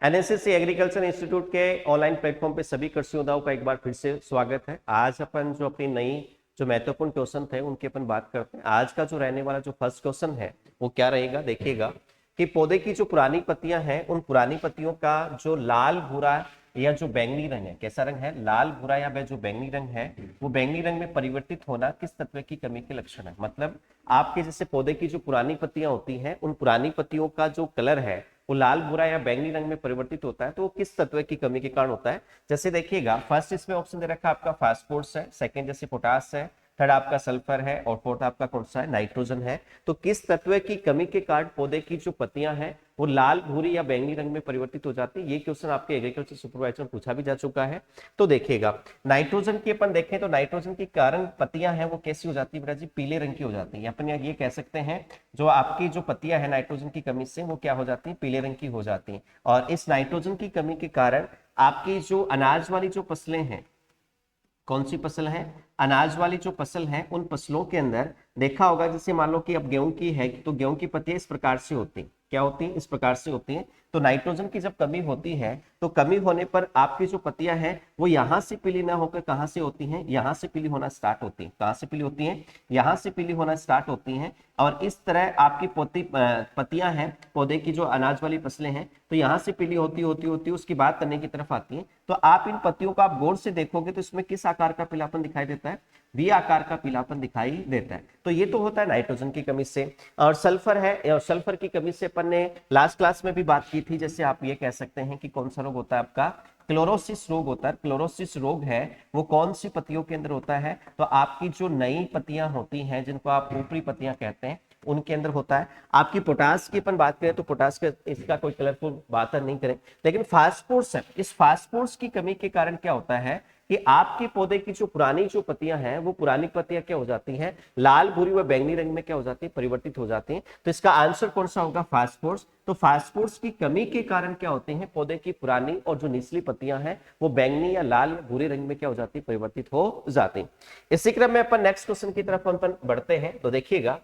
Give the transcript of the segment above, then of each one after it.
NSS agriculture institute के online platform पे सभी कृषि योद्धाओं का एक बार फिर से स्वागत है। आज अपन जो अपनी नई जो महत्वपूर्ण क्वेश्चन थे उनके अपन बात करते हैं। आज का जो रहने वाला जो फर्स्ट क्वेश्चन है वो क्या रहेगा, देखिएगा कि पौधे की जो पुरानी पत्तियां हैं उन पुरानी पत्तियों का जो लाल भूरा या जो बैंगनी रंग है, कैसा रंग है, लाल भूरा या जो बैंगनी रंग है, वो बैंगनी रंग में परिवर्तित होना किस तत्व की कमी के लक्षण है। मतलब आपके जैसे पौधे की जो पुरानी पत्तियां होती हैं उन पुरानी पत्तियों का जो कलर है वो लाल भूरा या बैंगनी रंग में परिवर्तित होता है, तो वो किस तत्व की कमी के कारण होता है। जैसे देखिएगा, फर्स्ट इसमें ऑप्शन दे रखा है आपका फास्फोरस है, सेकंड जैसे पोटास है, थर्ड आपका सल्फर है और फोर्थ आपका कौन सा है, नाइट्रोजन है। तो किस तत्व की कमी के कारण पौधे की जो पत्तियां हैं वो लाल भूरी या बैंगनी रंग में परिवर्तित हो जाती है। ये क्वेश्चन आपके एग्रीकल्चर सुपरवाइजर में पूछा भी जा चुका है। तो देखिएगा, नाइट्रोजन की अपन देखें तो नाइट्रोजन के कारण पत्तियां हैं वो कैसी हो जाती है बेटा जी, पीले रंग की हो जाती है। अपन ये कह सकते हैं जो आपकी जो पत्तियां हैं नाइट्रोजन की कमी से वो क्या हो जाती है, पीले रंग की हो जाती है। और इस नाइट्रोजन की कमी के कारण आपकी जो अनाज वाली जो फसलें हैं, कौन सी फसल है, अनाज वाली जो फसल है, उन फसलों के अंदर देखा होगा, जैसे मान लो कि अब गेहूं की है तो गेहूं की पत्तियां इस प्रकार से होती हैं, क्या होती हैं, इस प्रकार से होती हैं। तो नाइट्रोजन की जब कमी होती है तो कमी होने पर आपकी जो पत्तियां हैं वो यहां से पीली ना होकर कहां से होती हैं, यहां से पीली होना स्टार्ट होती हैं। कहां से पीली होती हैं, यहां से पीली होना स्टार्ट होती हैं। और इस तरह आपकी पत्तियां हैं पौधे की जो अनाज वाली फसलें हैं, तो यहां से पीली होती होती होती उसकी बात करने की तरफ आती है। तो आप इन पत्तियों को आप गौर से देखोगे तो इसमें किस आकार का पीलापन दिखाई देता है, वी आकार का पीलापन दिखाई देता है। तो ये तो होता है नाइट्रोजन की कमी से। और सल्फर है, और सल्फर की कमी से अपन ने लास्ट क्लास में भी बात की थी। जैसे आप ये कह सकते हैं कि कौन सा रोग होता है आपका, क्लोरोसिस रोग होता है। क्लोरोसिस रोग है वो कौन सी पत्तियों के अंदर होता है, तो आपकी जो नई पत्तियां होती हैं जिनको आप ऊपरी पत्तियां कहते हैं उनके अंदर होता है। आपकी पोटास की अपन बात करें तो पोटास का इसका कोई कलरफुल बात नहीं करें, लेकिन फास्फोरस है, इस फास्फोरस की कमी के कारण क्या होता है कि आपके पौधे की जो पुरानी जो पत्तियां हैं वो पुरानी पत्तियां क्या हो जाती हैं, लाल भूरी व बैंगनी रंग में क्या हो जाती है, परिवर्तित हो जाती हैं। तो इसका आंसर कौन सा होगा, फास्फोरस। तो फास्फोरस की कमी के कारण क्या होते हैं, पौधे की पुरानी और जो निचली पत्तियां हैं वो बैंगनी या लाल या भूरे रंग में क्या हो जाती है, परिवर्तित हो जाती है। इसी क्रम में अपन नेक्स्ट क्वेश्चन की तरफ अपन बढ़ते हैं। तो देखिएगा,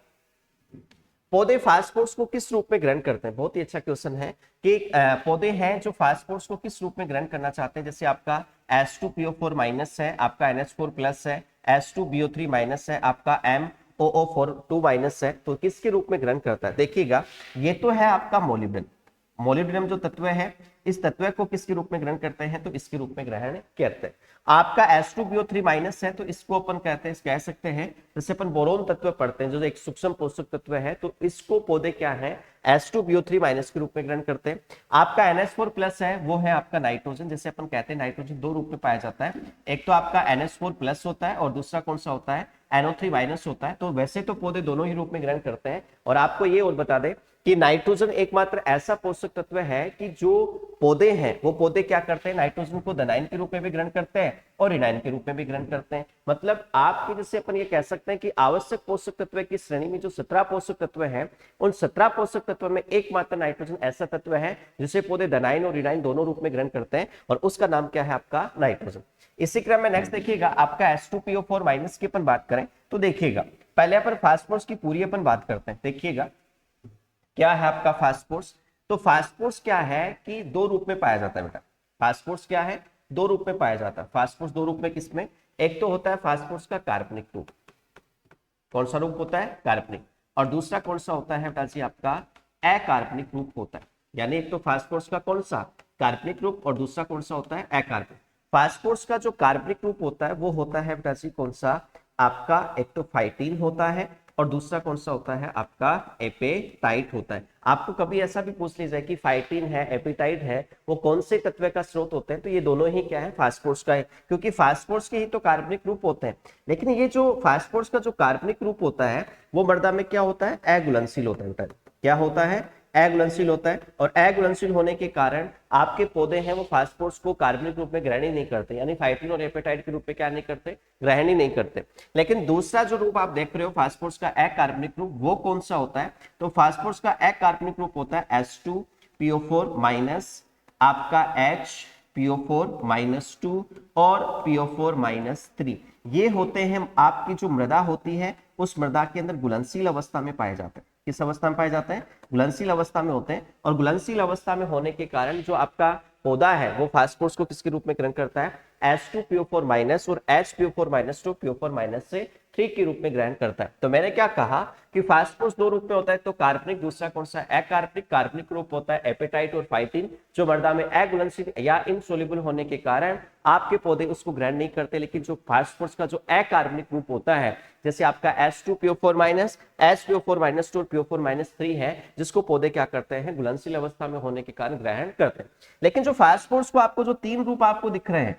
पौधे फास्फोरस को किस रूप में ग्रहण करते हैं। बहुत ही अच्छा क्वेश्चन है कि पौधे हैं जो फास्फोरस को किस रूप में ग्रहण करना चाहते हैं। जैसे आपका H2PO4 माइनस है, आपका NH4 प्लस है, H2BO3 माइनस है, आपका MOO4 माइनस है, तो किसके रूप में ग्रहण करता है। देखिएगा, ये तो है आपका मोलिब्डेनम। मोलिब्डेनम जो तत्व है इस तत्व को किसके रूप में ग्रहण करते हैं, तो इसके रूप में ग्रहण करते हैं। आपका H2BO3 माइनस है तो इसको अपन कहते हैं, कह सकते हैं जैसे अपन बोरोन तत्व पढ़ते हैं जो एक सूक्ष्म पोषक तत्व है, तो इसको पौधे क्या है, H2BO3 माइनस के रूप में ग्रहण करते हैं। आपका NH4 प्लस है वो है आपका नाइट्रोजन। जैसे अपन कहते हैं नाइट्रोजन दो रूप में पाया जाता है, एक तो आपका NH4 प्लस होता है और दूसरा कौन सा होता है, NO3 माइनस होता है। तो वैसे तो पौधे दोनों ही रूप में ग्रहण करते हैं। और आपको ये और बता दें कि नाइट्रोजन एकमात्र ऐसा पोषक तत्व है कि जो पौधे हैं वो पौधे क्या करते हैं, नाइट्रोजन को धनायन के रूप में भी ग्रहण करते हैं और ऋणायन के रूप में भी ग्रहण करते हैं। मतलब आपके जैसे अपन ये कह सकते हैं कि आवश्यक पोषक तत्व की श्रेणी में जो 17 पोषक तत्व हैं उन 17 पोषक तत्व में एकमात्र नाइट्रोजन ऐसा तत्व है जिसे पौधे धनायन और ऋणायन दोनों रूप में ग्रहण करते हैं, और उसका नाम क्या है, आपका नाइट्रोजन। इसी क्रम में नेक्स्ट देखिएगा, आपका H2PO4 माइनस की अपन बात करें तो देखिएगा, पहले अपन फास्फोरस की पूरी अपन बात करते हैं। देखिएगा क्या है आपका फास्फोरस, तो फास्फोरस क्या है कि दो रूप में पाया जाता है बेटा। फास्फोरस क्या है, दो रूप में पाया जाता है। फास्फोरस दो रूप में किसमें, एक तो होता है फास्फोरस का कार्बनिक रूप, कौन सा रूप होता है, कार्बनिक, और दूसरा कौन सा होता है बेटा जी, आपका अकार्बनिक रूप होता है। यानी एक तो फास्फोरस का कौन सा, कार्बनिक रूप, और दूसरा कौन सा होता है, अकार्बनिक। फास्फोरस का जो कार्बनिक रूप होता है वो होता है बेटा जी कौन सा, आपका एक तो फाइटीन होता है और दूसरा कौन सा होता है, आपका एपेटाइट होता है। आपको कभी ऐसा भी पूछ लीजिए कि फाइटीन है, एपेटाइट है, वो कौन से तत्व का स्रोत होते हैं, तो ये दोनों ही क्या है, फास्फोरस का है, क्योंकि फास्फोरस के ही तो कार्बनिक रूप होते हैं। लेकिन ये जो फास्फोरस का जो कार्बनिक रूप होता है वो मृदा में क्या होता है, अघुलनशील होता है। क्या होता है, अघुलनशील होता है। और अघुलनशील होने के कारण आपके पौधे हैं वो फास्फोरस को कार्बनिक रूप में ग्रहण ही नहीं करते, यानी फाइटीन और एपेटाइट के रूप में क्या नहीं करते, ग्रहण ही नहीं करते। लेकिन दूसरा जो रूप आप देख रहे हो फास्फोरस का अकार्बनिक रूप, वो कौन सा होता है, तो फास्फोरस का अकार्बनिक रूप होता है H2PO4 माइनस, आपका HPO4 माइनस 2 और PO4 माइनस 3। ये होते हैं आपकी जो मृदा होती है उस मृदा के अंदर घुलनशील अवस्था में पाए जाते हैं। किस अवस्था में पाए जाते हैं? घुलनशील अवस्था में होते हैं। और घुलनशील अवस्था में होने के कारण जो आपका पौधा है वो फास्फोरस को किसके रूप में ग्रहण करता है? H2PO4 माइनस और HPO4 minus two PO4 minus से 3 के रूप में ग्रहण करता है। तो मैंने क्या कहा कि फास्फोरस दो रूप में होता है, तो कार्बनिक, दूसरा कौन सा? अकार्बनिक। कार्बनिक रूप होता है एपेटाइट और फाइटिन, जो मृदा में अघुलनशील या इनसोल्युबल होने के कारण आपके पौधे उसको ग्रहण नहीं करते। लेकिन जो फास्फोरस का जो अकार्बनिक रूप होता है, जैसे आपका H2PO4 minus, HPO4 minus two PO4 minus 3 है, जिसको पौधे क्या करते हैं? घुलनशील अवस्था में होने के कारण ग्रहण करते हैं। लेकिन जो फास्फोरस को आपको जो 3 रूप आपको दिख रहे हैं,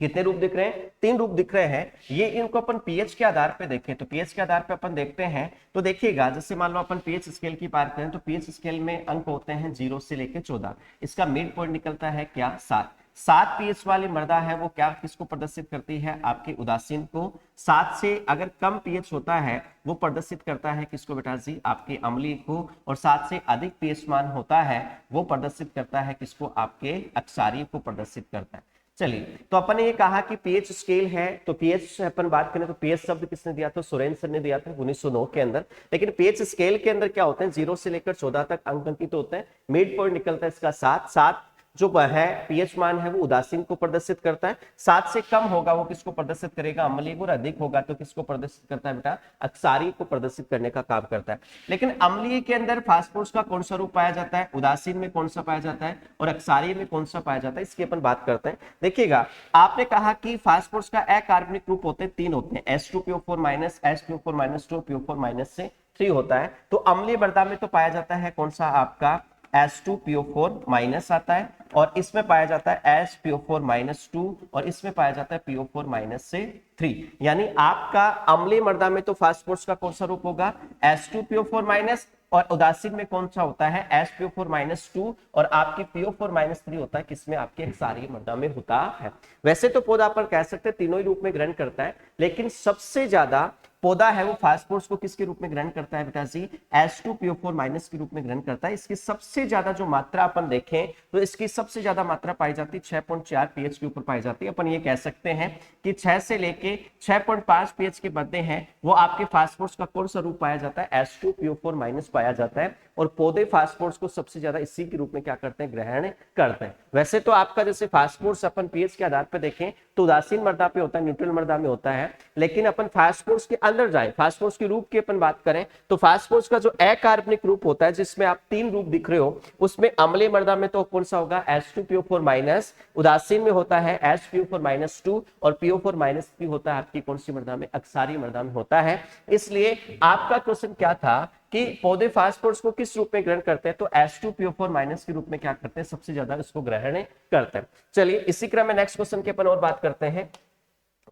कितने रूप दिख रहे हैं? 3 रूप दिख रहे हैं। ये इनको अपन पीएच के आधार पे देखें तो पीएच के आधार पे अपन देखते हैं तो देखिएगा, जैसे मान लो अपन पीएच स्केल की बात करें तो पीएच स्केल में अंक होते हैं 0 से लेकर 14। इसका मिड पॉइंट निकलता है क्या? 7। 7 पीएच वाली मृदा है वो क्या किसको प्रदर्शित करती है? आपके उदासीन को। 7 से अगर कम पीएच होता है वो प्रदर्शित करता है किसको बेटा जी? आपके अम्लीय को। और 7 से अधिक पीएच मान होता है वो प्रदर्शित करता है किसको? आपके अक्षारीय को प्रदर्शित करता है। चलिए, तो अपन ने ये कहा कि पीएच स्केल है, तो पीएच अपन बात करें तो पीएच शब्द किसने दिया था? सुरेंद्र सर ने दिया था 1909 के अंदर। लेकिन पीएच स्केल के अंदर क्या होते हैं? 0 से लेकर 14 तक अंक अंकित होते हैं। मिड पॉइंट निकलता है इसका 7। 7 जो है पीएच मान है वो उदासीन को प्रदर्शित करता है। 7 से कम होगा वो किसको प्रदर्शित करेगा? अम्लीय को। और अधिक होगा तो किसको प्रदर्शित करता है बेटा? अक्षारीय को प्रदर्शित करने का काम करता है। लेकिन अम्लीय के अंदर फास्फोरस का कौन सा रूप पाया जाता है? उदासीन में कौन सा पाया जाता है? और अक्षारीय में कौन सा पाया जाता है? इसकी अपन बात करते हैं। देखिएगा, आपने कहा कि फास्फोरस का अकार्बनिक रूप होते हैं 3 होते हैं, H2PO4 minus, HPO4 minus two PO4 minus से 3 होता है। तो अम्लीय मृदा में तो पाया जाता है कौन सा? आपका H2PO4 माइनस आता है। और इसमें पाया जाता है HPO4 माइनस 2 और इसमें पाया जाता है PO4 माइनस से 3। यानी आपका अम्लीय मृदा में तो फास्फोरस का कौन सा रूप होगा? H2PO4 minus. और उदासीन में कौन सा होता है? HPO4 माइनस 2 और आपकी PO4 माइनस 3 होता है किसमें? आपके क्षारीय मृदा में होता है। वैसे तो पौधा पर कह सकते हैं तीनों ही रूप में ग्रहण करता है, लेकिन सबसे ज्यादा पौधा है वो फास्फोरस को किसके रूप में ग्रहण करता है बेटा जी? H2PO4 माइनस के रूप में ग्रहण करता है। इसकी सबसे ज्यादा जो मात्रा अपन देखें तो इसकी सबसे ज्यादा मात्रा पाई जाती है 6.4 पीएच के ऊपर पाई जाती है। अपन ये कह सकते हैं कि 6 से लेके 6.5 पीएच के मध्य हैं वो आपके फास्फोरस का कौन सा रूप पाया जाता है? H2PO4 माइनस पाया जाता है। और पौधे फास्फोरस को सबसे ज्यादा इसी के रूप में क्या करते हैं? ग्रहण करते हैं। वैसे तो आपका जैसे फास्फोरस अपन पीएच के आधार पर देखें तो उदासीन मृदा पे होता है, न्यूट्रल मृदा में होता है। लेकिन अपन फास्फोरस के अंदर जाए, फास्फोरस के रूप की अपन बात करें तो फास्फोरस का जो अकार्बनिक रूप होता है जिसमें आप 3 रूप दिख रहे हो, उसमें अम्लीय मृदा में तो कौन सा होगा? H2PO4 minus. उदासीन में होता है HPO4 माइनस 2 और PO4 माइनस 3 होता है आपकी कौन सी मृदा में? अक्षारीय मृदा में होता है। इसलिए आपका क्वेश्चन क्या था कि पौधे फास्फोरस को किस रूप में ग्रहण करते हैं? तो H2PO4 माइनस के रूप में क्या करते हैं? सबसे ज्यादा इसको ग्रहण करते हैं। चलिए, इसी क्रम में नेक्स्ट क्वेश्चन की अपन और बात करते हैं।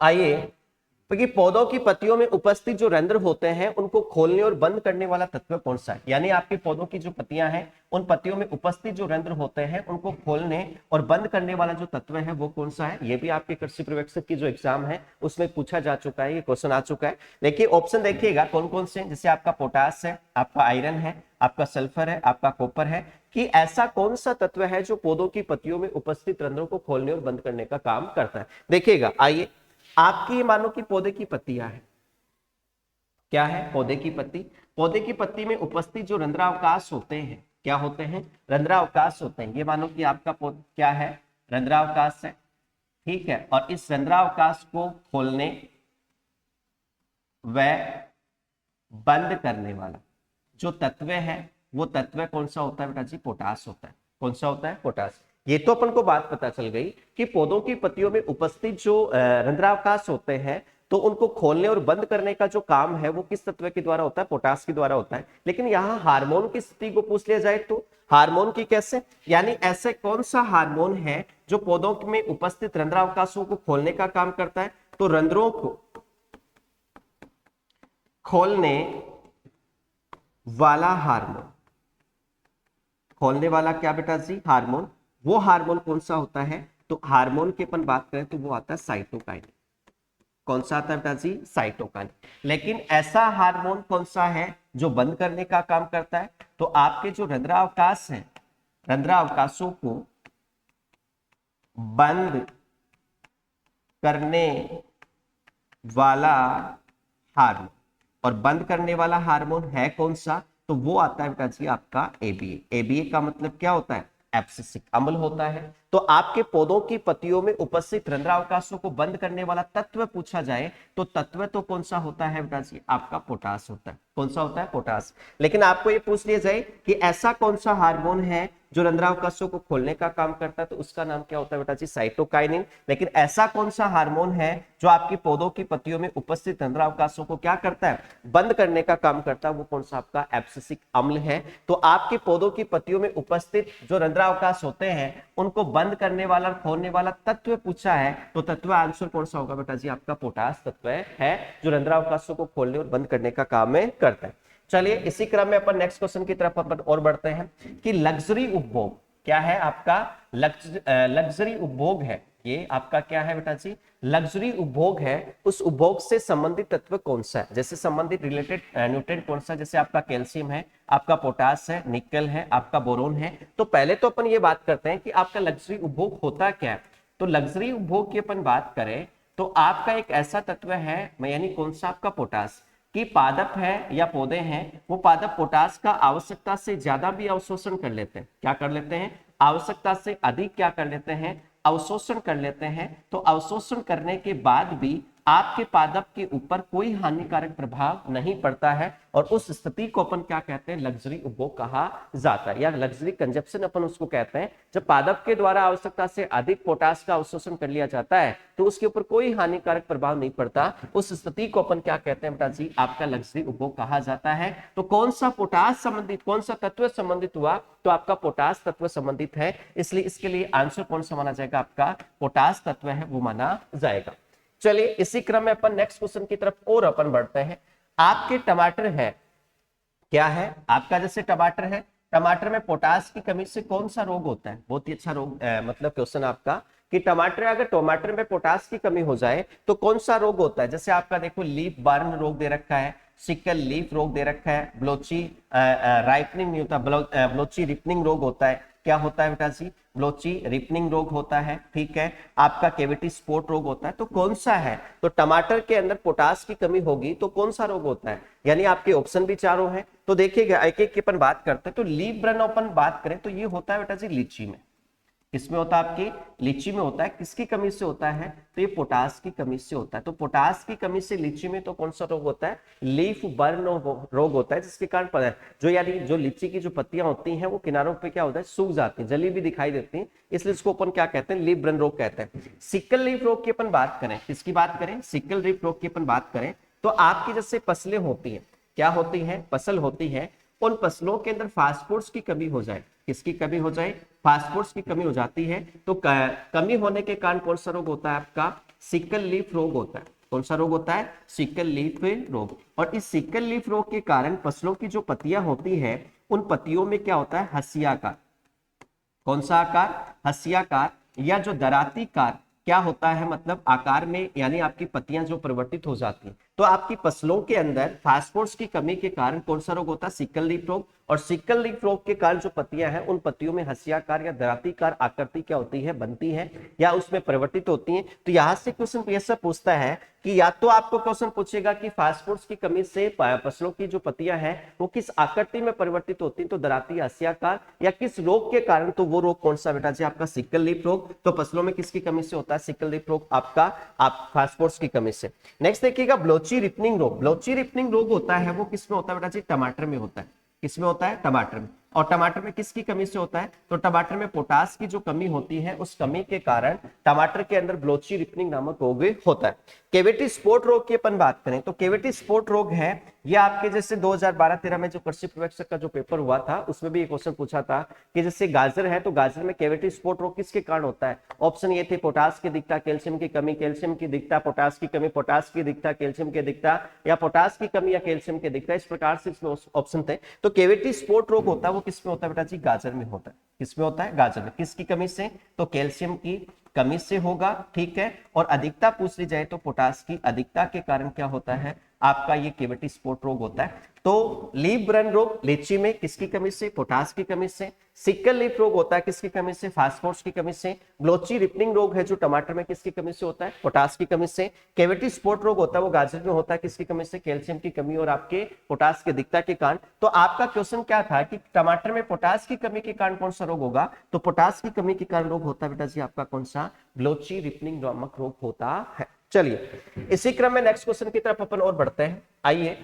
आइए, क्योंकि पौधों की पत्तियों में उपस्थित जो रंध्र होते हैं उनको खोलने और बंद करने वाला तत्व कौन सा है? यानी आपके पौधों की जो पत्तियां हैं उन पत्तियों में उपस्थित जो रंध्र होते हैं उनको खोलने और बंद करने वाला जो तत्व है वो कौन सा है? ये भी आपके कृषि पर्यवेक्षक की जो एग्जाम है उसमें पूछा जा चुका है, ये क्वेश्चन आ चुका है। देखिए ऑप्शन देखिएगा कौन कौन से, जैसे आपका पोटास है, आपका आयरन है, आपका सल्फर है, आपका कॉपर है, कि ऐसा कौन सा तत्व है जो पौधों की पत्तियों में उपस्थित रंध्रों को खोलने और बंद करने का काम करता है। देखिएगा, आइए, आपकी मानो कि पौधे की पत्तियां हैं, क्या है? पौधे की पत्ती। पौधे की पत्ती में उपस्थित जो रंध्रावकाश होते हैं, क्या होते हैं? रंध्रावकाश होते हैं। ये मानो कि आपका क्या है? रंध्रावकाश है, ठीक है। और इस रंध्रावकाश को खोलने व बंद करने वाला जो तत्व है वो तत्व कौन सा होता है बेटा जी? पोटास होता है। कौन सा होता है? पोटास। ये तो अपन को बात पता चल गई कि पौधों की पत्तियों में उपस्थित जो रंध्रावकाश होते हैं तो उनको खोलने और बंद करने का जो काम है वो किस तत्व के द्वारा होता है? पोटास के द्वारा होता है। लेकिन यहाँ हार्मोन की स्थिति को पूछ लिया जाए तो हार्मोन की कैसे? यानी ऐसे कौन सा हार्मोन है जो पौधों में उपस्थित रंध्रावकाशों को खोलने का काम करता है? तो रंध्रों को खोलने वाला हार्मोन, खोलने वाला क्या बेटा जी? हार्मोन। वो हार्मोन कौन सा होता है? तो हार्मोन की अपन बात करें तो वो आता है साइटोकाइन। कौन सा आता है बेटा जी? साइटोकाइन। लेकिन ऐसा हार्मोन कौन सा है जो बंद करने का काम करता है? तो आपके जो रंध्रावकाश है, रंध्रावकाशों को बंद करने वाला हार्मोन, और बंद करने वाला हार्मोन है कौन सा, तो वो आता है बेटा जी आपका एबीए। एबीए का मतलब क्या होता है, एब्सिसिक अम्ल होता है। तो आपके पौधों की पत्तियों में उपस्थित रंध्रावकाशों को बंद करने वाला तत्व पूछा जाए तो तत्व तो कौन सा होता है बेटा जी, आपका पोटास होता है। कौन सा होता है, पोटास। लेकिन आपको ये पूछ लिया जाए कि ऐसा कौन सा हार्मोन है जो रंध्रावकाशों को खोलने का काम करता है, तो उसका नाम क्या होता है बेटा जी, साइटोकाइनिन। लेकिन ऐसा कौन सा हार्मोन है जो आपकी पौधों की पत्तियों में उपस्थित रंध्रावकाशों को क्या करता है, बंद करने का काम करता है, वो कौन सा आपका एब्सिसिक अम्ल है। तो आपके पौधों की पत्तियों में उपस्थित जो रंध्रावकाश होते हैं उनको बंद करने वाला और खोलने वाला तत्व पूछा है, तो तत्व आंसर कौन सा होगा बेटा जी, आपका पोटास तत्व है जो रंध्रावकाशों को खोलने और बंद करने का काम में करता है। चलिए इसी क्रम में अपन नेक्स्ट क्वेश्चन की तरफ अपन और बढ़ते हैं कि लग्जरी उपभोग क्या है आपका, लग्जरी उपभोग है, ये आपका क्या है बेटा जी, लग्जरी उपभोग है। उस उपभोग से संबंधित तत्व कौन सा है, जैसे संबंधित रिलेटेड न्यूट्रिएंट कौन सा, जैसे आपका कैल्शियम है, आपका पोटास है, निकल है, आपका बोरोन है। तो पहले तो अपन ये बात करते हैं कि आपका लग्जरी उपभोग होता क्या है। तो लग्जरी उपभोग की अपन बात करें तो आपका एक ऐसा तत्व है, यानी कौन सा, आपका पोटास, कि पादप है या पौधे हैं वो पादप पोटास का आवश्यकता से ज्यादा भी अवशोषण कर लेते हैं। क्या कर लेते हैं, आवश्यकता से अधिक क्या कर लेते हैं, अवशोषण कर लेते हैं। तो अवशोषण करने के बाद भी आपके पादप के ऊपर कोई हानिकारक प्रभाव नहीं पड़ता है, और उस स्थिति को अपन क्या कहते हैं, लग्जरी उपभोग कहा जाता है, या लग्जरी कंजप्शन अपन उसको कहते हैं। जब पादप के द्वारा आवश्यकता से अधिक पोटास का अवशोषण कर लिया जाता है तो उसके ऊपर कोई हानिकारक प्रभाव नहीं पड़ता, उस स्थिति को अपन क्या कहते हैं बेटा जी, आपका लग्जरी उपभोग कहा जाता है। तो कौन सा पोटास संबंधित, कौन सा तत्व संबंधित हुआ, तो आपका पोटास तत्व संबंधित है, इसलिए इसके लिए आंसर कौन सा माना जाएगा, आपका पोटास तत्व है वो माना जाएगा। चलिए इसी क्रम में अपन नेक्स्ट क्वेश्चन की तरफ और अपन बढ़ते हैं। आपके टमाटर है, क्या है आपका, जैसे टमाटर है, टमाटर में पोटास की कमी से कौन सा रोग होता है, बहुत ही अच्छा रोग मतलब क्वेश्चन आपका, कि टमाटर, अगर टमाटर में पोटास की कमी हो जाए तो कौन सा रोग होता है। जैसे आपका देखो लीफ बर्न रोग दे रखा है, सिकल लीफ रोग दे रखा है, ब्लोची राइपनिंग नहीं होता, ब्लोची रिपनिंग रोग होता है। क्या होता है बेटा जी, ब्लोची रिपनिंग रोग होता है, ठीक है। आपका केविटी स्पॉट रोग होता है। तो कौन सा है, तो टमाटर के अंदर पोटास की कमी होगी तो कौन सा रोग होता है, यानी आपके ऑप्शन भी चारों हैं। तो देखिएगा एक एक की अपन बात करते हैं। तो लीफ बर्न अपन बात करें तो ये होता है बेटा जी लीची में, किसमें होता है, आपकी लीची में होता है। किसकी कमी से होता है, तो ये पोटास की कमी से होता है। तो पोटास की कमी से लीची में तो कौन सा रोग होता है, लीफ बर्न रोग होता है, जिसके कारण जो यानी जो लीची की जो पत्तियां होती हैं वो किनारों पे क्या होता है, सूख जाती हैं, जली भी दिखाई देती हैं, इसलिए इसको अपन क्या कहते हैं, लीफ बर्न रोग कहते हैं। सिकल लीफ रोग की अपन बात करें, किसकी बात करें, सिकल लीफ रोग की अपन बात करें तो आपकी जैसे फसलें होती हैं, क्या होती है, फसल होती है, उन फसलों के अंदर फास्फोरस की कमी हो जाए, किसकी कमी हो जाए, फास्फोरस की कमी हो जाती है। तो कमी होने के कारण कौन सा रोग होता है, आपका सिकल लीफ रोग होता है। कौन सा रोग होता है, सिकल लीफ रोग। और इस सिकल लीफ रोग के कारण फसलों की जो पत्तियां होती है उन पत्तियों में क्या होता है, हंसियाकार। कौन सा आकार, हंसियाकार या जो दरातीकार क्या होता है, मतलब आकार में, यानी आपकी पत्तियां जो परिवर्तित हो जाती हैं। तो आपकी फसलों के अंदर फास्फोरस की कमी के कारण कौन सा रोग होता है, सिकल लीफ रोग। और सिकल लीफ रोग के कारण जो पत्तियां हैं उन पत्तियों में हंसियाकार या दरातीकार आकृति क्या होती है, बनती है या उसमें परिवर्तित होती है। तो यहां से क्वेश्चन ऐसा पूछता है कि या तो आपको क्वेश्चन पूछेगा कि फास्फोरस की कमी से फसलों की जो पत्तियां हैं वो किस आकृति में परिवर्तित होती हैं, तो दराती, हंसियाकार, या किस रोग के कारण, तो वो रोग कौन सा बेटा जी, आपका सिकल लीफ रोग। तो फसलों में किसकी कमी से होता है, सिकल लीफ रोग आपका, आप फास्फोरस की कमी से। नेक्स्ट देखिएगा ब्लोची रिपनिंग रोग। ब्लोची रिपनिंग रोग होता है वो किसमें होता है बेटा जी, टमाटर में होता है। किसमें होता है, टमाटर में। और टमाटर में किसकी कमी से होता है, तो टमाटर में पोटास की जो कमी होती है उस कमी के कारण टमाटर के अंदर ब्लोची रिपनिंग नामक रोग होता है। केविटी स्पॉट रोग की अपन बात करें तो केविटी स्पॉट रोग है ये आपके जैसे 2012-13 में जो कृषि पर्यवेक्षक का जो पेपर हुआ था उसमें भी ये क्वेश्चन पूछा था कि जैसे गाजर है तो गाजर में केविटी स्पॉट रोग किसके कारण होता है। ऑप्शन ये थे, पोटास की दिखता, कैल्शियम की कमी, कैल्शियम की दिखता, पोटास की कमी, पोटास की दिखता, कैल्शियम की दिखता, या पोटास की कमी या कैल्शियम की दिखता। इस प्रकार से इसमें ऑप्शन थे। तो केविटी स्पॉट रोग होता है वो किसमें होता है बेटा जी, गाजर में होता है। किसमें होता है, गाजर में। किसकी कमी से, तो कैल्शियम की कमी से होगा, ठीक है। और अधिकता पूछ ली जाए तो पोटास की अधिकता के कारण क्या होता है, आपका ये केविटी स्पॉट रोग होता है। तो लीफ बर्न रोग लीची में किसकी कमी से? पोटास की कमी से। सिकल लीफ रोग होता है किसकी कमी से? फास्फोरस की कमी से। ब्लोची रिपनिंग रोग है जो टमाटर में किसकी कमी से होता है? पोटास की कमी से। केविटी स्पॉट रोग होता है वो गाजर में होता है किसकी कमी से? कैल्शियम की कमी और आपके पोटास की अधिकता के कारण। तो आपका क्वेश्चन क्या था कि टमाटर में पोटास की कमी के कारण कौन सा रोग होगा? तो पोटास की कमी के कारण रोग होता है बेटा जी आपका कौन सा? ब्लोची रिपनिंग नामक रोग होता है। चलिए इसी क्रम में नेक्स्ट क्वेश्चन की तरफ अपन और बढ़ते हैं। आइए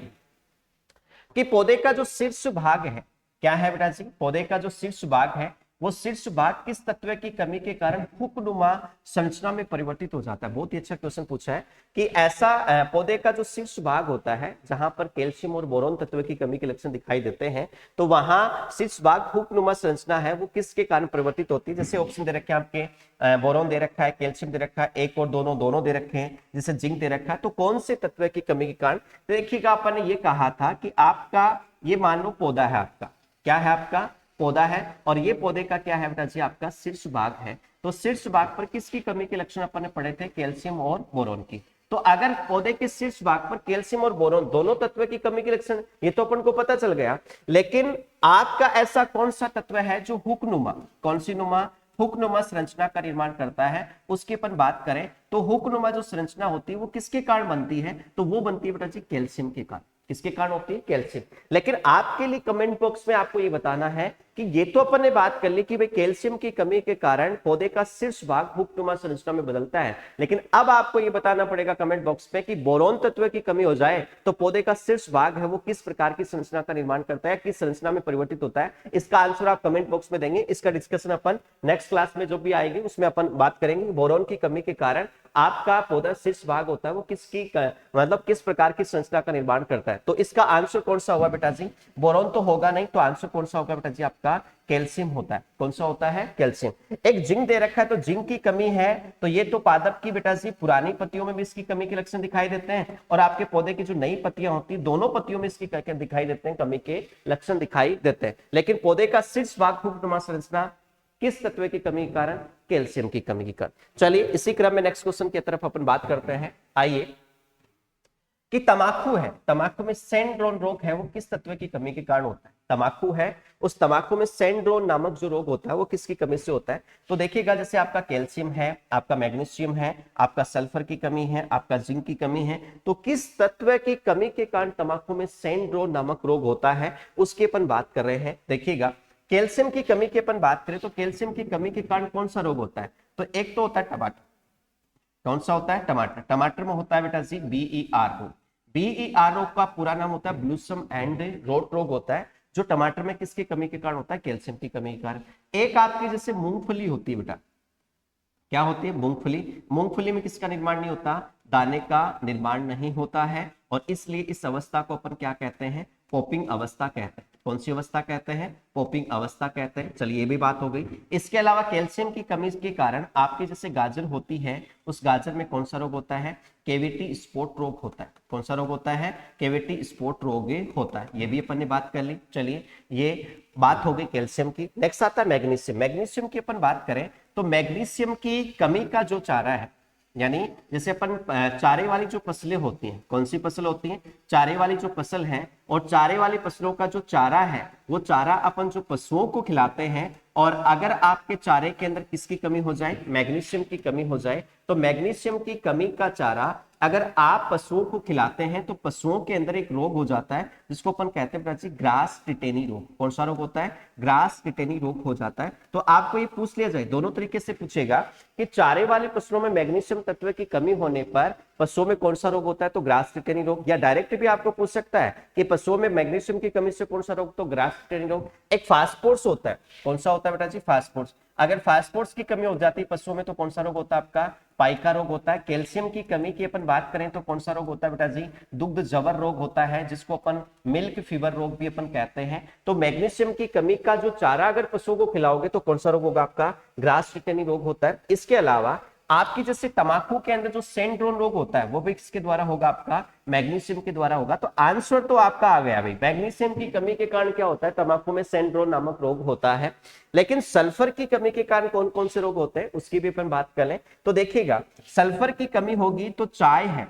कि पौधे का जो शीर्ष भाग है क्या है बेटा जी? पौधे का जो शीर्ष भाग है वो शीर्ष भाग किस तत्व की कमी के कारण हुकनुमा संरचना में परिवर्तित हो जाता है? बहुत ही अच्छा क्वेश्चन पूछा है कि ऐसा पौधे का जो शीर्ष भाग होता है जहां पर कैल्शियम और बोरोन तत्व की कमी के लक्षण दिखाई देते हैं, तो वहां शीर्ष भाग हुकनुमा संरचना है वो किसके कारण परिवर्तित होती है? जैसे ऑप्शन दे रखे हैं आपके, बोरोन दे रखा है, कैल्शियम दे रखा है, एक और दोनों दे रखे हैं, जैसे जिंक दे रखा है। तो कौन से तत्व की कमी के कारण? देखिएगा अपन ने ये कहा था कि आपका ये मान लो पौधा है, आपका क्या है? आपका पौधा है और ये पौधे का क्या है बेटा जी? आपका शीर्ष भाग है। तो शीर्ष भाग पर किसकी कमी के लक्षण अपन ने पढ़े थे? कैल्शियम और बोरोन की। तो अगर पौधे के शीर्ष भाग पर कैल्शियम और बोरोन दोनों तत्व की कमी के लक्षण, ये तो अपन को पता चल गया, लेकिन आपका ऐसा कौन सा तत्व है जो हुकनुमा, कौन सी नुमा? हुकनुमा संरचना का निर्माण करता है, उसकी अपन बात करें तो हुकनुमा जो संरचना होती है वो किसके कारण बनती है? तो वो बनती है बेटा जी कैल्शियम के कारण। किसके कारण होती है? कैल्शियम। लेकिन आपके लिए कमेंट बॉक्स में आपको ये बताना है कि ये तो अपन ने बात कर ली कि भाई कैल्शियम की कमी के कारण पौधे का शीर्ष भाग हुकनुमा संरचना में बदलता है, लेकिन अब आपको ये बताना पड़ेगा कमेंट बॉक्स में कि बोरोन तत्व की कमी हो जाए तो पौधे का शीर्ष भाग है वो किस प्रकार की संरचना का निर्माण करता है, किस संरचना में परिवर्तित होता है। इसका आंसर आप कमेंट बॉक्स में देंगे। इसका डिस्कशन अपन नेक्स्ट क्लास में जो भी आएगी उसमें अपन बात करेंगे बोरोन की कमी के कारण आपका पौधा शीर्ष भाग होता है वो किसकी मतलब किस प्रकार की संरचना का निर्माण करता है। तो इसका आंसर कौन सा होगा बेटा जी? बोरोन तो होगा नहीं, तो आंसर कौन सा होगा बेटा जी? आपका कैल्शियम होता है। कौन सा होता है? कैल्शियम। एक जिंक दे रखा है, तो जिंक की कमी है तो ये तो पादप की बेटा जी पुरानी पत्तियों में भी इसकी कमी के लक्षण दिखाई देते हैं और आपके पौधे की जो नई पत्तियां होती है दोनों पत्तियों में इसकी दिखाई देते हैं, कमी के लक्षण दिखाई देते हैं। लेकिन पौधे का शीर्ष भाग हुकनुमा संरचना किस तत्व की कमी के कारण? कैल्शियम की कमी के कारण। चलिए इसी क्रम में नेक्स्ट क्वेश्चन की तरफ अपन बात करते हैं। आइए कि तमाकू है, तमाकू में सैंड्रोन रोग है वो किस तत्व की कमी के कारण होता है? तमाकू है, उस तमाकू में सैंड्रोन नामक जो रोग होता है वो किसकी कमी से होता है? तो देखिएगा जैसे आपका कैल्शियम है, आपका मैग्नीशियम है, आपका सल्फर की कमी है, आपका जिंक की कमी है, तो किस तत्व की कमी के कारण तमाकू में सैंड्रोन नामक रोग होता है उसकी अपन बात कर रहे हैं। देखिएगा कैल्शियम की कमी की अपन बात करें तो कैल्शियम की कमी के कारण कौन सा रोग होता है? तो एक तो होता है टमाटर। कौन सा होता है? टमाटर। टमाटर में होता है बेटा जी BER रोग। BER रोग का पूरा नाम होता है ब्लूसम एंड रोट रोग होता है, जो टमाटर में किसकी कमी के कारण होता है? कैल्शियम की कमी के कारण। एक आपकी जैसे मूंगफली होती है बेटा, क्या होती है? मूंगफली। मूंगफली में किसका निर्माण नहीं होता? दाने का निर्माण नहीं होता है और इसलिए इस अवस्था को अपन क्या कहते हैं? पॉपिंग अवस्था कहते हैं। कौन सी अवस्था कहते हैं? पॉपिंग अवस्था कहते हैं। चलिए ये भी बात हो गई। इसके अलावा कैल्शियम की कमी के कारण आपके जैसे गाजर होती है, उस गाजर में कौन सा रोग होता है? केविटी स्पॉट रोग होता है। कौन सा रोग होता है? केविटी स्पॉट रोग होता है। ये भी अपन ने बात कर ली। चलिए ये बात हो गई कैल्शियम की। नेक्स्ट आता है मैग्नीशियम। मैग्नीशियम की अपन बात करें तो मैग्नीशियम की कमी का जो चारा है, यानी जैसे अपन चारे वाली जो फसलें होती हैं, कौन सी फसल होती है? चारे वाली जो फसल है, और चारे वाली फसलों का जो चारा है वो चारा अपन जो पशुओं को खिलाते हैं, और अगर आपके चारे के अंदर किसकी कमी हो जाए? मैग्नीशियम की कमी हो जाए, तो मैग्नीशियम की कमी का चारा अगर आप पशुओं को खिलाते हैं तो पशुओं के अंदर एक रोग हो जाता है जिसको अपन कहते हैं ग्रास टिटेनी रोग। कौन सा रोग होता है? ग्रास टिटेनी रोग हो जाता है। तो आपको ये पूछ लिया जाए, दोनों तरीके से पूछेगा कि चारे वाले फसलों में मैग्नीशियम तत्व की कमी होने पर पशुओं में कौन सा रोग होता है? तो ग्रास टिटेनी रोग। या डायरेक्ट भी आपको पूछ सकता है कि पशुओं में मैग्नीशियम की कमी से कौन सा रोग? तो ग्रास टिटेनी रोग। एक फास्फोरस होता है। कौन सा होता है बेटा जी? फास्फोरस। अगर फास्फोरस की कमी हो जाती है पशुओं में तो कौन सा रोग होता है? आपका पाइका रोग होता है। कैल्शियम की कमी की अपन बात करें तो कौन सा रोग होता है बेटा जी? दुग्ध जवर रोग होता है, जिसको अपन मिल्क फीवर रोग भी अपन कहते हैं। तो मैग्नीशियम की कमी का जो चारा अगर पशुओं को खिलाओगे तो कौन सा रोग होगा? आपका ग्रास टिटेनी रोग होता है। इसके अलावा आपकी जैसे तंबाकू के अंदर जो सैंड्रोन रोग होता है वो भी किसके द्वारा होगा? आपका मैग्नीशियम के द्वारा होगा। तो आंसर तो आपका आ गया भाई, मैग्नीशियम की कमी के कारण क्या होता है? तंबाकू में सैंड्रोन नामक रोग होता है। लेकिन सल्फर की कमी के कारण कौन कौन से रोग होते हैं उसकी भी अपन बात कर लें तो देखिएगा, सल्फर की कमी होगी तो चाय है।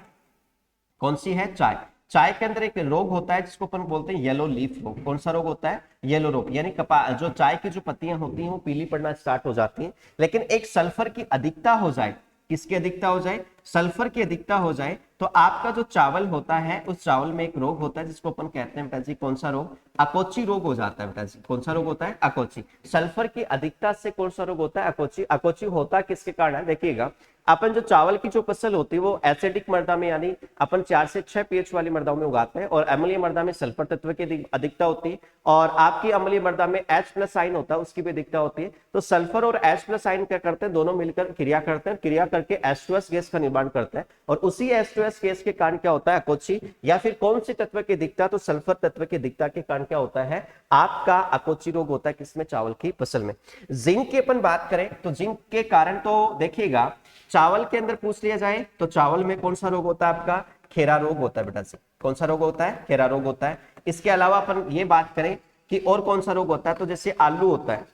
कौन सी है? चाय। चाय के अंदर एक रोग होता है जिसको अपन बोलते हैं येलो लीफ रोग। कौन सा रोग होता है? येलो रोग, यानी जो चाय की जो पत्तियां होती हैं वो पीली पड़ना स्टार्ट हो जाती हैं। लेकिन एक सल्फर की अधिकता हो जाए, किसकी अधिकता हो जाए? सल्फर की अधिकता हो जाए, तो आपका जो चावल होता है उस चावल में एक रोग होता है जिसको अपन कहते हैं बेटा जी, कौन सा रोग? अकोची रोग हो जाता है बेटा जी। कौन सा रोग होता है? अकोची। सल्फर की अधिकता से कौन सा रोग होता है? अकोची। अकोची होता किसके कारण है? देखिएगा, अपन जो चावल की जो फसल होती है वो एसिडिक मृदा में, यानी अपन 4 से 6 पीएच वाली मृदाओं में उगाते हैं, और अम्लीय मृदा में सल्फर तत्व की अधिकता होती है, और आपकी अम्लीय मृदा में H+ आयन होता है, उसकी भी अधिकता होती है। तो सल्फर और H+ आयन क्या करते हैं? दोनों मिलकर क्रिया करते हैं, क्रिया करके H2S गैस का निर्माण करते हैं, और उसी H2S गैस के कारण क्या होता है? अकोची। या फिर कौन सी तत्व की अधिकता? तो सल्फर तत्व की अधिकता के कारण क्या होता है? आपका अकोची रोग होता है। किसमें? चावल की फसल में। जिंक की अपन बात करें तो जिंक के कारण तो देखिएगा, चावल के अंदर पूछ लिया जाए तो चावल में कौन सा रोग होता है? आपका खेरा रोग होता है बेटा जी। कौन सा रोग होता है? खेरा रोग होता है। इसके अलावा अपन ये बात करें कि और कौन सा रोग होता है, तो जैसे आलू होता है,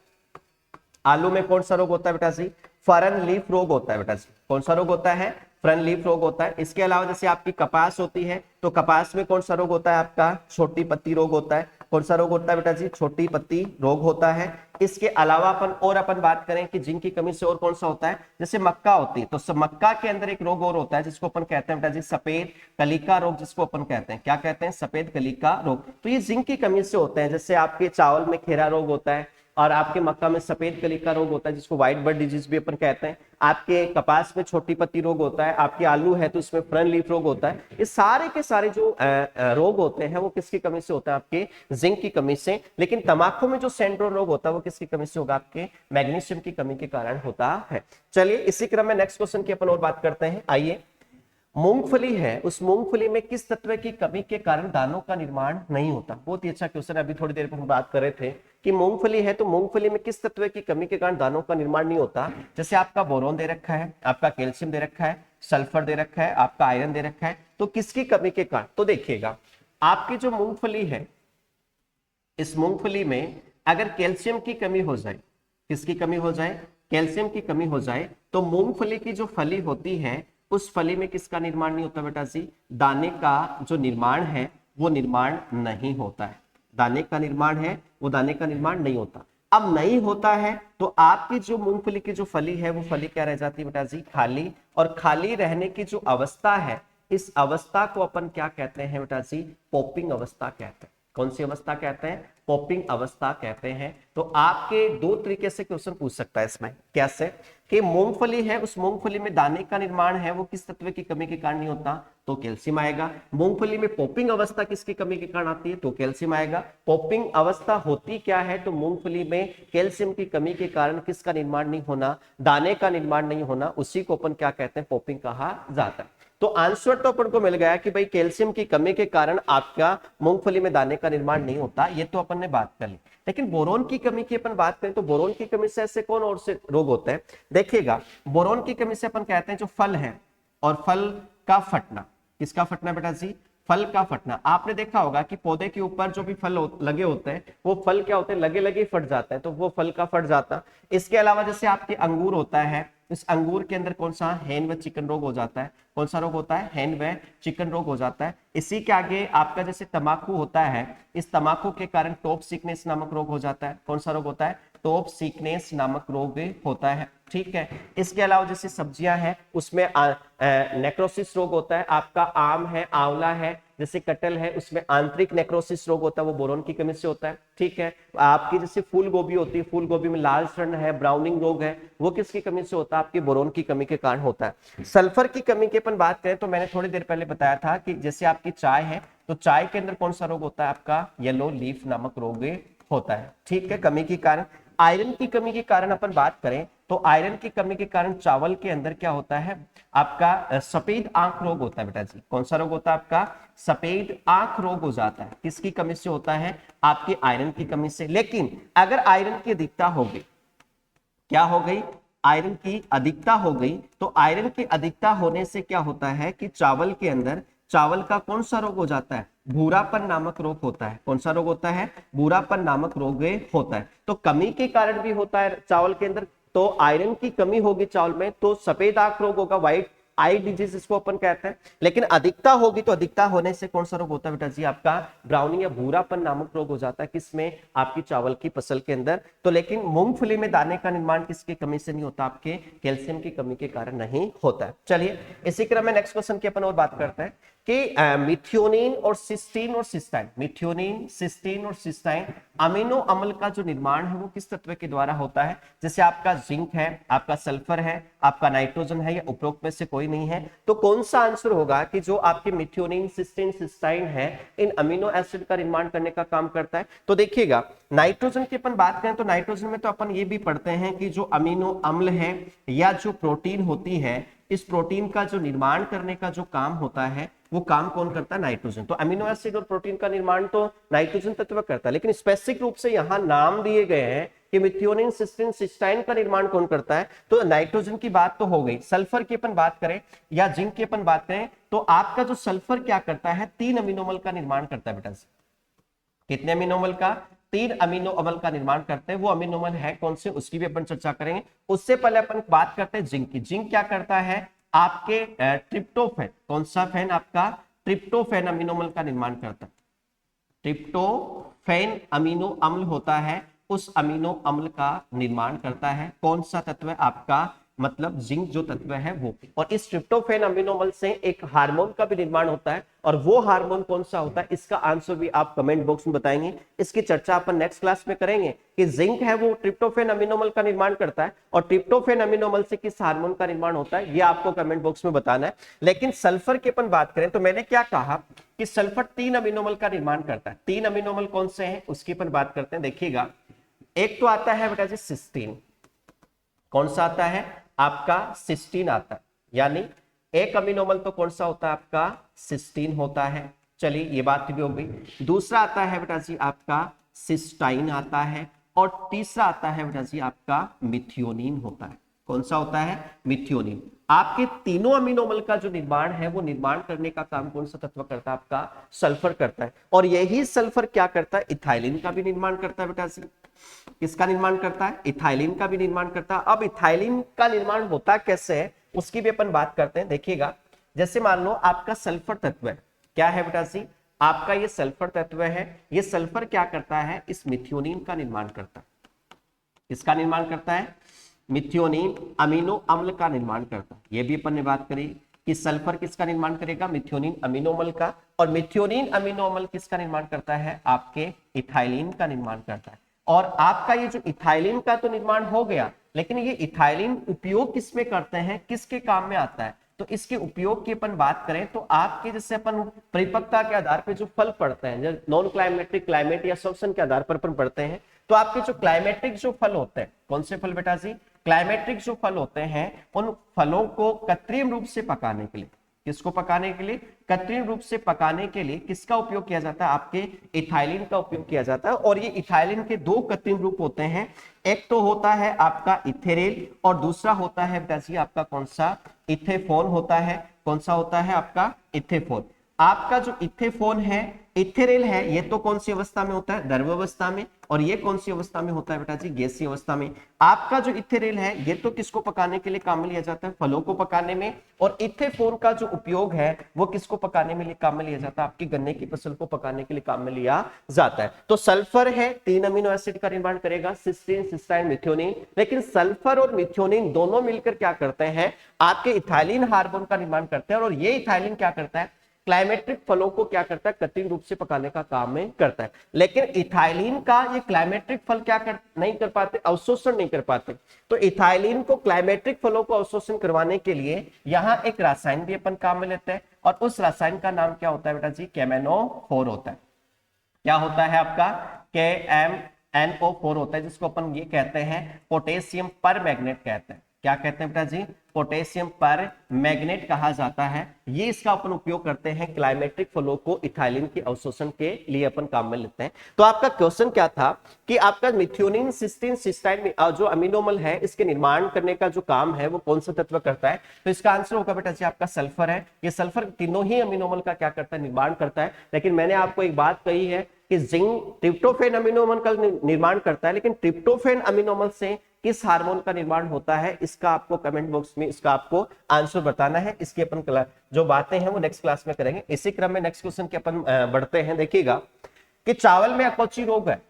आलू में कौन सा रोग होता है बेटा जी? फरन लीफ रोग होता है बेटा जी। कौन सा रोग होता है? फरन लीफ रोग होता है। इसके अलावा जैसे आपकी कपास होती है तो कपास में कौन सा रोग होता है? आपका छोटी पत्ती रोग होता है। कौन सा रोग होता है बेटा जी? छोटी पत्ती रोग होता है। इसके अलावा अपन बात करें कि जिंक की कमी से और कौन सा होता है, जैसे मक्का होती है तो मक्का के अंदर एक रोग और होता है जिसको अपन कहते हैं बेटा जी सफेद कलिका रोग, जिसको अपन कहते हैं, क्या कहते हैं? सफेद कलिका रोग। तो ये जिंक की कमी से होते हैं। जैसे आपके चावल में खेरा रोग होता है, और आपके मक्का में सफेद कलिका रोग होता है जिसको व्हाइट बर्ड डिजीज भी अपन कहते हैं, आपके कपास में छोटी पत्ती रोग होता है, आपके आलू है तो उसमें फरन लीफ रोग होता है। ये सारे के सारे जो रोग होते हैं वो किसकी कमी से होता है? आपके जिंक की कमी से। लेकिन तंबाकू में जो सेंट्रल रोग होता है वो किसकी कमी से होगा? आपके मैग्नीशियम की कमी के कारण होता है। चलिए इसी क्रम में नेक्स्ट क्वेश्चन की अपन और बात करते हैं। आइए, मूंगफली है, उस मूंगफली में किस तत्व की कमी के कारण दानों का निर्माण नहीं होता? बहुत ही अच्छा क्वेश्चन। अभी थोड़ी देर पहले हम बात कर रहे थे कि मूंगफली है तो मूंगफली में किस तत्व की कमी के कारण दानों का निर्माण नहीं होता? जैसे आपका बोरोन दे रखा है, आपका कैल्शियम दे रखा है, सल्फर दे रखा है, आपका आयरन दे रखा है, तो किसकी कमी के कारण? तो देखिएगा, आपकी जो मूंगफली है, इस मूंगफली में अगर कैल्शियम की कमी हो जाए, किसकी कमी हो जाए? कैल्शियम की कमी हो जाए, तो मूंगफली की जो फली होती है उस फली में किसका निर्माण नहीं होता बेटा जी? दाने का जो निर्माण है वो निर्माण नहीं होता है। दाने का निर्माण है वो दाने का निर्माण नहीं होता। अब नहीं होता है तो आपकी जो मूंगफली की जो फली है वो फली क्या रह जाती है बेटा जी? खाली। और खाली रहने की जो अवस्था है, इस अवस्था को अपन क्या कहते हैं बेटा जी? पॉपिंग अवस्था कहते हैं। कौन सी अवस्था कहते हैं? पॉपिंग अवस्था कहते हैं। तो आपके दो तरीके से क्वेश्चन पूछ सकता है इसमें। कैसे? कि मूंगफली है, उस मूंगफली में दाने का निर्माण है वो किस तत्व की कमी के कारण नहीं होता? तो कैल्शियम आएगा। मूंगफली में पॉपिंग अवस्था किसकी कमी के कारण आती है? तो कैल्शियम आएगा। पॉपिंग अवस्था होती क्या है? तो मूंगफली में कैल्शियम की कमी के कारण किसका निर्माण नहीं होना? दाने का निर्माण नहीं होना। उसी को अपन क्या कहते हैं? पॉपिंग कहा जाता है। तो आंसर तो अपन को मिल गया कि भाई कैल्शियम की कमी के कारण आपका मूंगफली में दाने का निर्माण नहीं होता, ये तो अपन ने बात कर ली। लेकिन बोरोन की कमी की अपन बात करें तो बोरोन की कमी से ऐसे कौन और से रोग होते हैं? देखिएगा, बोरोन की कमी से अपन कहते हैं जो फल है और फल का फटना। किसका फटना बेटा जी? फल का फटना। आपने देखा होगा कि पौधे के ऊपर जो भी फल लगे होते हैं वो फल क्या होते हैं? लगे लगे फट जाता है, तो वो फल का फट जाता। इसके अलावा जैसे आपके अंगूर होता है, इस अंगूर के अंदर कौन सा? हैन व चिकन रोग हो जाता है। कौन सा रोग होता है? हैन व चिकन रोग हो जाता है। इसी के आगे आपका जैसे तंबाकू होता है, इस तंबाकू के कारण टॉप सिकनेस नामक रोग हो जाता है। कौन सा रोग होता है? टॉप सिकनेस नामक रोग होता है। ठीक है। इसके अलावा जैसे सब्जियां हैं उसमें नेक्रोसिस रोग होता है। आपका आम है, आंवला है, जैसे कटहल है, उसमें आंतरिक नेक्रोसिस रोग होता है, वो बोरोन की कमी से होता है। ठीक है। आपकी जैसे फूल गोभी होती है, फूल गोभी में लाल सड़ है, ब्राउनिंग रोग है, वो किसकी कमी से होता है? आपकी बोरोन की कमी के कारण होता है। सल्फर की कमी की अपन बात करें तो मैंने थोड़ी देर पहले बताया था कि जैसे आपकी चाय है तो चाय के अंदर कौन सा रोग होता है? आपका येलो लीफ नामक रोग होता है। ठीक है, कमी के कारण। आयरन की कमी के कारण अपन बात करें तो आयरन की कमी के कारण चावल के अंदर क्या होता है? आपका सफेद आंख रोग होता है बेटा जी। कौन सा रोग होता है? आपका सफेद आंख रोग हो जाता है। किसकी कमी से होता है? आपकी आयरन की कमी से। लेकिन अगर आयरन की अधिकता हो गई, क्या हो गई? आयरन की अधिकता हो गई, तो आयरन की अधिकता होने से क्या होता है कि चावल के अंदर चावल का कौन सा रोग हो जाता है? भूरापन नामक रोग होता है। कौन सा रोग होता है? भूरापन नामक रोग होता है। तो कमी के कारण भी होता है चावल के अंदर। तो आयरन की कमी होगी चावल में तो सफेद आंख रोग होगा, व्हाइट आई डिजीज इसको अपन कहते हैं। लेकिन अधिकता होगी तो अधिकता होने से कौन सा रोग होता है बेटा जी, आपका ब्राउनी या भूरापन नामक रोग हो जाता है, किसमें, आपकी चावल की फसल के अंदर। तो लेकिन मूंगफली में दाने का निर्माण किसकी कमी से नहीं होता, आपके कैल्शियम की कमी के कारण नहीं होता है। चलिए इसी क्रम में नेक्स्ट क्वेश्चन की अपन और बात करते हैं कि मिथ्योनिन और सिस्टीन और सिस्टाइन, मिथ्योनिन, सिस्टीन और सिस्टाइन अमीनो अम्ल का जो निर्माण है वो किस तत्व के द्वारा होता है। जैसे आपका जिंक है, आपका सल्फर है, आपका नाइट्रोजन है, या उपरोक्त में से कोई नहीं है, तो कौन सा आंसर होगा कि जो आपके मिथ्योनिन, सिस्टीन, सिस्टाइन है इन अमीनो एसिड का निर्माण करने का काम करता है। तो देखिएगा नाइट्रोजन की अपन बात करें तो नाइट्रोजन में तो अपन ये भी पढ़ते हैं कि जो अमीनो अम्ल है या जो प्रोटीन होती है, इस प्रोटीन का जो निर्माण करने का जो काम होता है वो काम कौन करता है, नाइट्रोजन। तो अमीनो एसिड और प्रोटीन का निर्माण तो नाइट्रोजन तत्व करता है, लेकिन स्पेसिफिक रूप से यहां नाम दिए गए हैं कि मिथ्योनिन, सिस्टीन, सिस्टाइन का निर्माण कौन करता है। तो नाइट्रोजन की बात तो हो गई, सल्फर की अपन बात करें या जिंक की अपन बात करें तो आपका जो सल्फर क्या करता है, 3 अमीनोमल का निर्माण करता है बेटा। कितने अमीनोमल का, 3 अमीनो अम्ल का निर्माण करते हैं। वो अमीनोमल है कौन से, उसकी भी अपन चर्चा करेंगे। उससे पहले अपन बात करते हैं जिंक की। जिंक क्या करता है, आपके ट्रिप्टोफैन, कौन सा फैन, आपका ट्रिप्टोफैन अमीनोमल का निर्माण करता है। ट्रिप्टोफैन अमीनो अम्ल होता है, उस अमीनो अम्ल का निर्माण करता है कौन सा तत्व है, आपका मतलब जिंक जो तत्व है वो। और इस ट्रिप्टोफैन अमीनो अम्ल से एक हार्मोन का भी निर्माण होता है, और वो हार्मोन कौन सा होता है, इसका आंसर भी आप कमेंट बॉक्स में बताएंगे। इसकी चर्चा अपन नेक्स्ट क्लास में करेंगे कि जिंक है वो ट्रिप्टोफैन अमीनो अम्ल का निर्माण करता है, और ट्रिप्टोफैन अमीनो अम्ल से किस हार्मोन का निर्माण होता है, ये आपको कमेंट बॉक्स में बताना है। लेकिन सल्फर की अपन बात करें तो मैंने क्या कहा कि सल्फर 3 अमीनो अम्ल का निर्माण करता है। 3 अमीनो अम्ल कौन से हैं उसकी अपन बात करते हैं। देखिएगा एक तो आता है बेटा जी सिस्टीन, कौन सा आता है, आपका सिस्टीन आता है, यानी एक अमीनोमल तो कौन सा होता है, आपका सिस्टीन होता है। चलिए ये बात भी हो गई। दूसरा आता है बेटा जी आपका सिस्टाइन आता है, और तीसरा आता है बेटा जी आपका मिथ्योनिन होता है। कौन सा होता है, मिथ्योनिन। आपके तीनों अमीनोमल का जो निर्माण है वो निर्माण करने का काम कौन सा तत्व करता है, आपका सल्फर करता है। और यही सल्फर क्या करता है, इथाइलिन का भी निर्माण करता है बेटा जी। किसका निर्माण करता है, इथाइलिन का भी निर्माण करता है। अब इथाइलिन का निर्माण होता कैसे है उसकी भी अपन बात करते हैं। देखिएगा जैसे मान लो आपका सल्फर तत्व है, क्या है बेटा जी, आपका ये सल्फर तत्व है, ये सल्फर क्या करता है, इस मिथ्योनिन का निर्माण करता है। किसका निर्माण करता है, मिथ्योनिन अमीनो अम्ल का निर्माण करता है। ये भी अपन ने बात करी कि सल्फर किसका निर्माण करेगा, मिथ्योनिन अमीनो अम्ल का। और मिथ्योनिन अमीनो अम्ल किसका निर्माण करता है, आपके इथाइलिन का निर्माण करता है। और आपका ये जो इथाइलिन का तो निर्माण हो गया, लेकिन ये इथाइलिन उपयोग किसमें करते हैं, किसके काम में आता है। तो इसके उपयोग की अपन बात करें तो आपके जैसे अपन परिपक्वता के आधार पर जो फल पढ़ते हैं, जैसे नॉन क्लाइमेटिक, क्लाइमेट या श्वसन के आधार पर अपन पढ़ते हैं, तो आपके जो क्लाइमेटिक जो फल होते हैं, कौन से फल बेटा जी, क्लाइमेटिक जो फल होते हैं, उन फलों को कृत्रिम रूप से पकाने के लिए, किसको पकाने के लिए, कृत्रिम रूप से पकाने के लिए किसका उपयोग किया जाता है, आपके इथाइलिन का उपयोग किया जाता है। और ये इथाइलिन के 2 कृत्रिम रूप होते हैं, एक तो होता है आपका इथेरेल और दूसरा होता है बेटा जी आपका कौन सा, इथेफोन होता है। कौन सा होता है आपका, इथेफोन। आपका जो इथेफोन है, इथेरेल है, ये तो कौन सी अवस्था में होता है, द्रव अवस्था में, और ये कौन सी अवस्था में होता है बेटा जी, गैसीय अवस्था में। आपका जो इथेरेल है ये तो किसको पकाने के लिए काम में लिया जाता है, फलों को पकाने में, और इथेफोन का जो उपयोग है वो किसको पकाने में काम में लिया जाता है, आपकी गन्ने की फसल को पकाने के लिए काम में लिया जाता है। तो सल्फर है 3 अमीनो एसिड का निर्माण करेगा, सिस्टीन, सिस्टाइन, मिथ्योनिन। लेकिन सल्फर और मिथ्योनिन दोनों मिलकर क्या करते हैं, आपके इथाइलिन हार्मोन का निर्माण करते हैं। और ये इथाइलिन क्या करता है, क्लाइमेटिक फलों को क्या करता है, कृत्रिम रूप से पकाने का काम में करता है। लेकिन इथाइलिन का ये क्लाइमेटिक फल क्या नहीं कर पाते, अवशोषण नहीं कर पाते। तो इथाइलिन को क्लाइमेटिक फलों को अवशोषण करवाने के लिए यहाँ एक रासायन भी अपन काम में लेते हैं, और उस रासायन का नाम क्या होता है बेटा जी, केमेनोफोर होता है। क्या होता है आपका, KMNO4 होता है, जिसको अपन ये कहते हैं पोटेशियम पर मैग्नेट कहते हैं। क्या कहते हैं बेटा जी, पोटेशियम पर मैग्नेट कहा जाता है। ये इसका अपन उपयोग करते हैं क्लाइमेटिक फलों को इथाइलिन के अवशोषण के लिए अपन काम में लेते हैं। तो आपका क्वेश्चन क्या था कि आपका मिथ्योनिन, सिस्टीन, सिस्टाइन जो अमीनोमल है इसके निर्माण करने का जो काम है वो कौन सा तत्व करता है। तो इसका आंसर होगा बेटा जी आपका सल्फर है। ये सल्फर तीनों ही अमीनोमल का क्या करता है, निर्माण करता है। लेकिन मैंने आपको एक बात कही है कि जिंक ट्रिप्टोफैन अमीनोमल का निर्माण करता है, लेकिन ट्रिप्टोफैन अमीनोमल से किस हार्मोन का निर्माण होता है, इसका आपको कमेंट बॉक्स में इसका आपको आंसर बताना है। इसकी अपन जो बातें हैं वो नेक्स्ट क्लास में करेंगे। इसी क्रम में नेक्स्ट क्वेश्चन के अपन बढ़ते हैं। देखिएगा कि चावल में अकोची रोग है,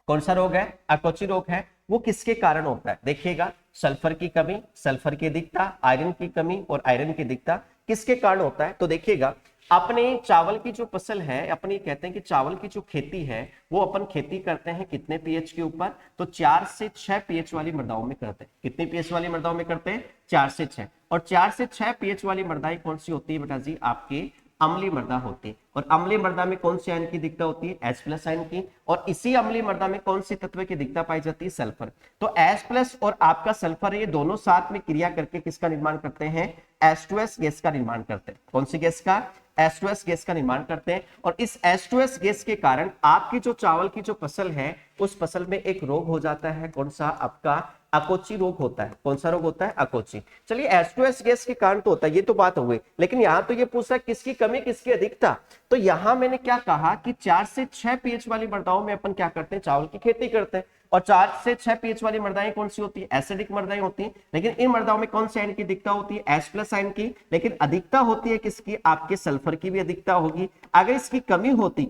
कौन सा रोग है, अकोची रोग है, वो किसके कारण होता है। देखिएगा सल्फर की कमी, सल्फर की अधिकता, आयरन की कमी और आयरन की अधिकता किसके कारण होता है। तो देखिएगा अपने चावल की जो फसल है, अपनी कहते हैं कि चावल की जो खेती है वो अपन खेती करते हैं कितने पीएच के ऊपर, तो 4 से 6 पीएच वाली मृदाओं में करते हैं। कितनी पीएच वाली मृदाओं में करते हैं, 4 से 6। और 4 से 6 पीएच वाली मृदाएं कौन सी होती है बेटा जी, आपकी अम्लीय मृदा होती है। और अम्लीय मृदा में कौन सी आयन की अधिकता होती है, H+ आयन की। और इसी अम्लीय मृदा में कौन सी तत्व की अधिकता पाई जाती है, सल्फर। तो H+ और आपका सल्फर ये दोनों साथ में क्रिया करके किसका निर्माण करते हैं, H2S गैस का निर्माण करते हैं। कौन सी गैस का, H2S गैस का निर्माण करते हैं। और इस H2S गैस के कारण आपकी जो चावल की जो फसल है उस फसल में एक रोग हो जाता है, कौन सा, आपका अकोची रोग होता है। कौन सा रोग होता है, अकोची। चलिए H2S गैस के कारण तो होता है, ये तो बात हो गई, लेकिन यहां तो ये पूछ रहा है किसकी कमी किसकी अधिकता। तो यहां मैंने क्या कहा कि 4 से 6 पीएच वाली मृदाओं में अपन क्या करते हैं, चावल की खेती करते हैं। और 4 से 6 पीएच वाली मृदाएं कौन सी होती है, एसिडिक मृदाएं होती हैं। लेकिन इन मृदाओं में कौन सी आयन की अधिकता होती है, H+ आयन की। लेकिन अधिकता होती है किसकी, आपके सल्फर की भी अधिकता होगी। अगर इसकी कमी होती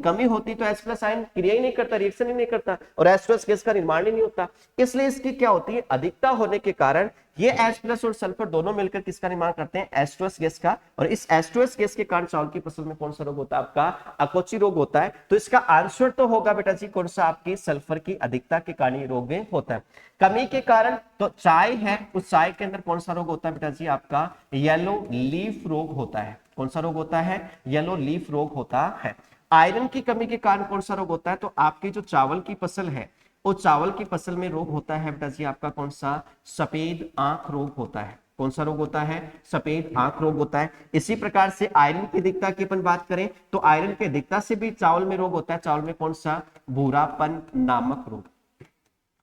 तो H+ आयन क्रिया ही नहीं करता, रिएक्शन ही नहीं करता और H2S गैस का निर्माण ही नहीं होता। इसलिए इसकी क्या होती है, अधिकता होने के कारण ये H+ और सल्फर दोनों मिलकर किसका निर्माण करते हैं, H2S गैस का। और इस H2S गैस के कारण चावल की फसल में कौन सा रोग होता है, आपका अकोची रोग होता है। तो इसका आंसर तो होगा बेटा जी कौन सा, आपकी सल्फर की अधिकता के कारण ये रोग होता है। कमी के कारण तो चाय है, उस चाय के अंदर कौन सा रोग होता है बेटा जी, आपका येलो लीफ रोग होता है। कौन सा रोग होता है, येलो लीफ रोग होता है। आयरन की कमी के कारण कौन सा रोग होता है, तो आपकी जो चावल की फसल है उस चावल की फसल में रोग होता है बेटा जी आपका कौन सा, सफेद आंख रोग होता है। कौन सा रोग होता है, सफेद आंख रोग होता है। इसी प्रकार से आयरन की अधिकता की अपन बात करें तो आयरन की अधिकता से भी चावल में रोग होता है। चावल में कौन सा, भूरापन नामक रोग।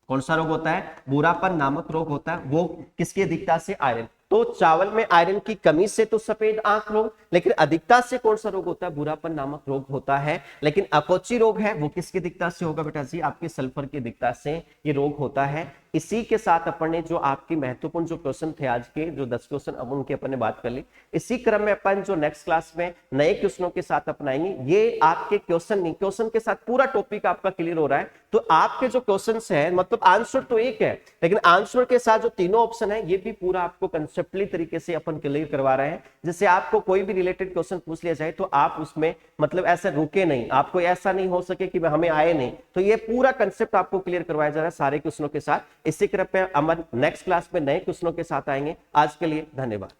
कौन सा रोग होता है, भूरापन नामक रोग होता है। वो किसकी अधिकता से, आयरन। तो चावल में आयरन की कमी से तो सफेद आंख रोग, लेकिन अधिकता से कौन सा रोग होता है, भूरापन नामक रोग होता है। लेकिन अकोची रोग है वो किसकी अधिकता से होगा बेटा जी, आपके सल्फर की अधिकता से ये रोग होता है। इसी के साथ अपन ने जो आपकी महत्वपूर्ण जो क्वेश्चन थे आज के जो 10 क्वेश्चन अब उनके अपन ने बात कर ली। इसी क्रम में अपन जो नेक्स्ट क्लास में नए क्वेश्चनों के साथ अपनाएंगे। ये आपके क्वेश्चन नहीं, क्वेश्चन के साथ पूरा टॉपिक आपका क्लियर हो रहा है। तो आपके जो क्वेश्चन है मतलब आंसर तो एक है, लेकिन आंसर के साथ जो तीनों ऑप्शन है ये भी पूरा आपको कंसेप्टली तरीके से अपन क्लियर करवा रहे हैं। जैसे आपको कोई भी रिलेटेड क्वेश्चन पूछ लिया जाए तो आप उसमें मतलब ऐसा रुके नहीं, आपको ऐसा नहीं हो सके कि हमें आए नहीं। तो ये पूरा कंसेप्ट आपको क्लियर करवाया जा रहा है सारे क्वेश्चनों के साथ। इसी क्रम में हम नेक्स्ट क्लास में नए क्वेश्चनों के साथ आएंगे। आज के लिए धन्यवाद।